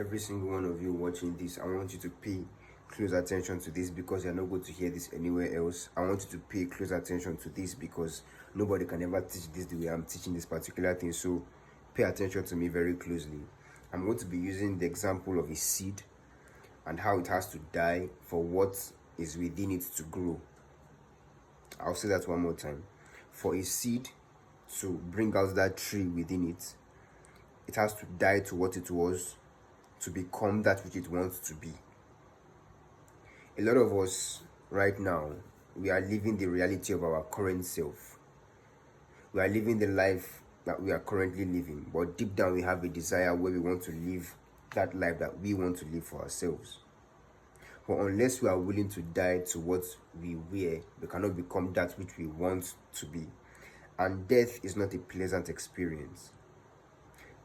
every single one of you watching this, I want you to pay close attention to this because you're not going to hear this anywhere else. I want you to pay close attention to this because nobody can ever teach this the way I'm teaching this particular thing. So pay attention to me very closely. I'm going to be using the example of a seed and how it has to die for what is within it to grow. I'll say that one more time. For a seed to bring out that tree within it, it has to die to what it was to become that which it wants to be. A lot of us right now, we are living the reality of our current self. We are living the life that we are currently living, but deep down we have a desire where we want to live that life that we want to live for ourselves. But unless we are willing to die to what we were, we cannot become that which we want to be. And death is not a pleasant experience.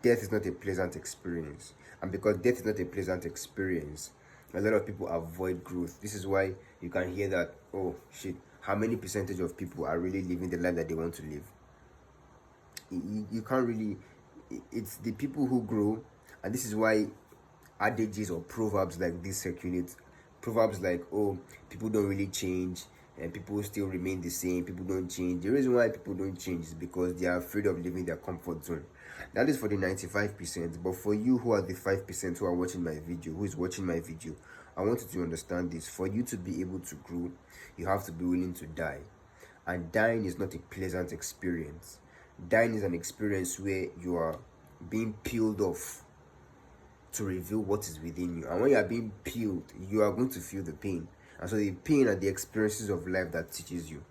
Death is not a pleasant experience. And because death is not a pleasant experience, a lot of people avoid growth. This is why you can hear that, oh shit, how many percentage of people are really living the life that they want to live? You can't really, it's the people who grow. And this is why adages or proverbs like this circulate. Proverbs like, oh, people don't really change and people still remain the same, people don't change. The reason why people don't change is because they are afraid of leaving their comfort zone. That is for the 95%. But for you who are the 5% who are watching my video, who is watching my video, I want you to understand this. For you to be able to grow, you have to be willing to die. And dying is not a pleasant experience. Dying is an experience where you are being peeled off to reveal what is within you. And when you are being peeled, you are going to feel the pain. And so the pain are the experiences of life that teaches you.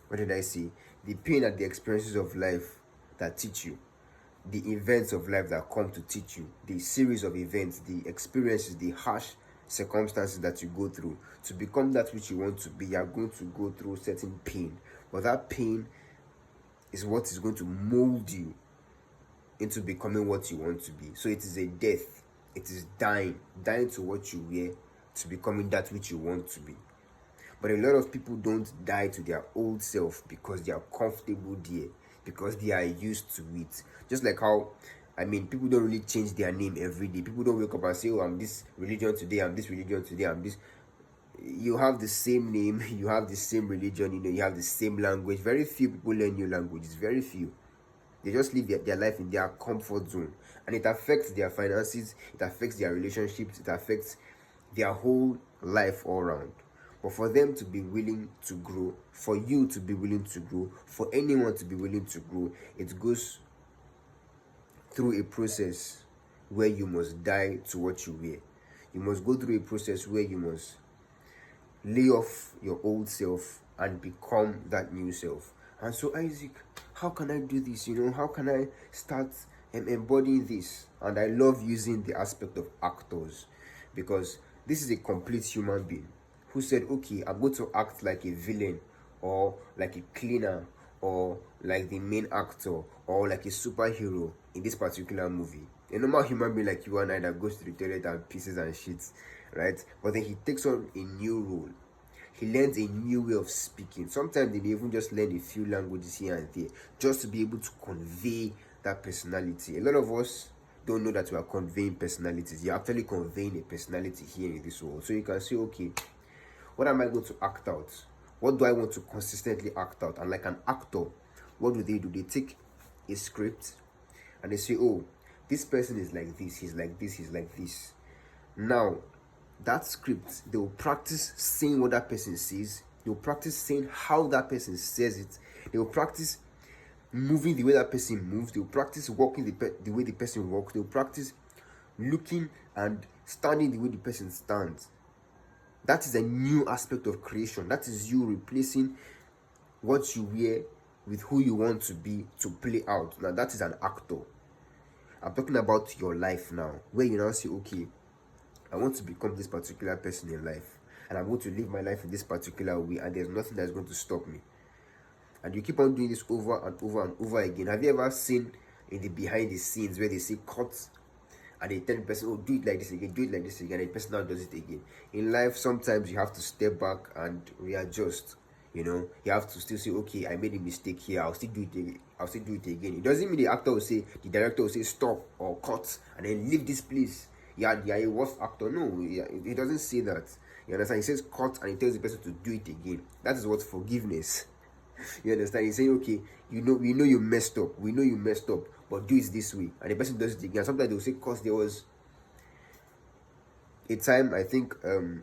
What did I say? The pain are the experiences of life that teach you. The events of life that come to teach you. The series of events, the experiences, the harsh circumstances that you go through. To become that which you want to be, you are going to go through certain pain. But that pain is what is going to mold you into becoming what you want to be. So it is a death. It is dying to what you were, to becoming that which you want to be. But a lot of people don't die to their old self because they are comfortable there, because they are used to it. Just like how, people don't really change their name every day. People don't wake up and say, oh, I'm this religion today, I'm this religion today, I'm this. You have the same name, you have the same religion, you have the same language. Very few people learn new languages, very few. They just live their life in their comfort zone. And it affects their finances, it affects their relationships, it affects their whole life all around. But for them to be willing to grow, for you to be willing to grow, for anyone to be willing to grow, it goes through a process where you must die to what you were. You must go through a process where you must lay off your old self and become that new self. And so, Isaac, how can I do this? How can I start embodying this? And I love using the aspect of actors, because this is a complete human being who said, okay, I'm going to act like a villain, or like a cleaner, or like the main actor, or like a superhero in this particular movie. A normal human being like you and I that goes to the toilet and pisses and shits, right? But then he takes on a new role. He learns a new way of speaking. Sometimes they even just learn a few languages here and there just to be able to convey that personality. A lot of us don't know that we are conveying personalities. You're actually conveying a personality here in this world. So you can say, okay, what am I going to act out? What do I want to consistently act out? And like an actor, what do? They take a script and they say, oh, this person is like this, he's like this, he's like this. Now, that script, they will practice saying what that person says. They will practice saying how that person says it. They will practice moving the way that person moves. They will practice walking the way the person walks. They will practice looking and standing the way the person stands. That is a new aspect of creation. That is you replacing what you wear with who you want to be to play out. Now, that is an actor. I'm talking about your life now, where you now say, okay, I want to become this particular person in life, and I'm going to live my life in this particular way, and there's nothing that's going to stop me. And you keep on doing this over and over and over again. Have you ever seen in the behind the scenes where they say cut, and they tell the person, oh, do it like this again, do it like this again, and the person now does it again? In life, sometimes you have to step back and readjust. You have to still say, okay, I made a mistake here, I'll still do it again. It doesn't mean the actor will say, the director will say stop or cut and then leave this place. yeah, a worst actor. No, yeah, he doesn't say that. You understand? He says cut and he tells the person to do it again. That is what forgiveness. You understand? He's saying, okay, we know you messed up. We know you messed up, but do it this way. And the person does it again. Sometimes they'll say, cause there was a time, I think,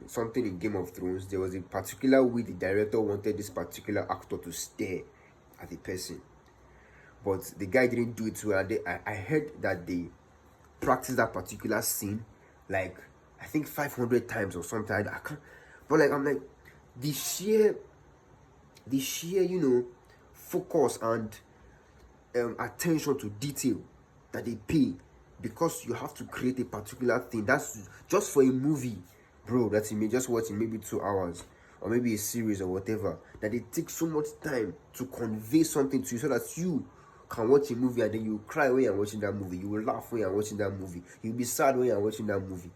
something in Game of Thrones, there was a particular way the director wanted this particular actor to stare at the person, but the guy didn't do it well. And I heard that they practiced that particular scene like, I think 500 times or something. I can't, but like, I'm like, the sheer focus and attention to detail that they pay, because you have to create a particular thing. That's just for a movie, bro, that you may just watch in maybe 2 hours, or maybe a series or whatever, that it takes so much time to convey something to you, so that you can watch a movie and then you cry when you're watching that movie, you will laugh when you're watching that movie, you'll be sad when you're watching that movie.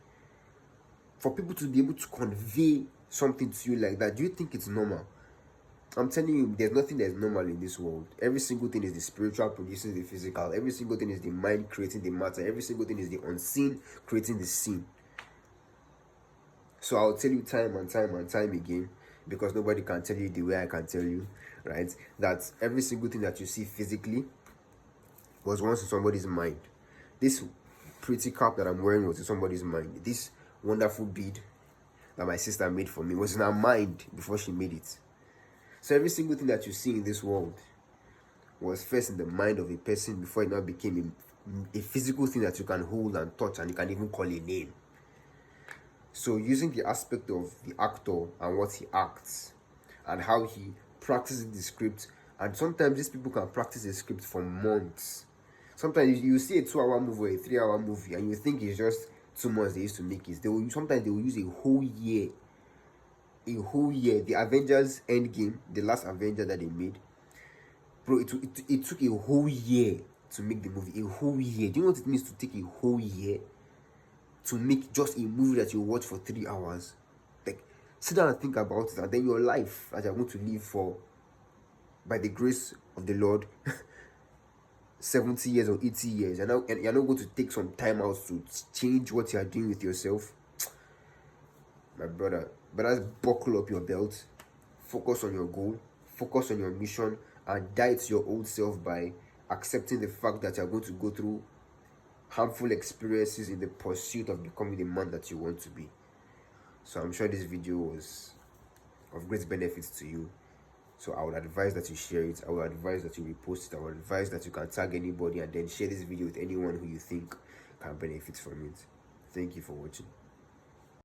For people to be able to convey something to you like that, do you think it's normal? I'm telling you, there's nothing that's normal in this world. Every single thing is the spiritual producing the physical. Every single thing is the mind creating the matter. Every single thing is the unseen creating the seen. So I'll tell you time and time and time again, because nobody can tell you the way I can tell you, right? That every single thing that you see physically was once in somebody's mind. This pretty cap that I'm wearing was in somebody's mind. This wonderful bead that my sister made for me was in her mind before she made it. So every single thing that you see in this world was first in the mind of a person before it now became a physical thing that you can hold and touch, and you can even call a name. So using the aspect of the actor and what he acts and how he practices the script, and sometimes these people can practice a script for months. Sometimes you see a 2-hour movie or a 3-hour movie and you think it's just 2 months they used to make it. Sometimes they will use a whole year. The Avengers Endgame, the last Avenger that they made, bro, it took a whole year to make the movie. A whole year. Do you know what it means to take a whole year to make just a movie that you watch for 3 hours? Like, sit down and think about it, and then your life that you're going to live for, by the grace of the Lord, 70 years or 80 years, and you're not going to take some time out to change what you are doing with yourself. My brother, buckle up your belt, focus on your goal, focus on your mission, and die to your old self by accepting the fact that you're going to go through harmful experiences in the pursuit of becoming the man that you want to be. So I'm sure this video was of great benefit to you. So I would advise that you share it. I would advise that you repost it. I would advise that you can tag anybody and then share this video with anyone who you think can benefit from it. Thank you for watching.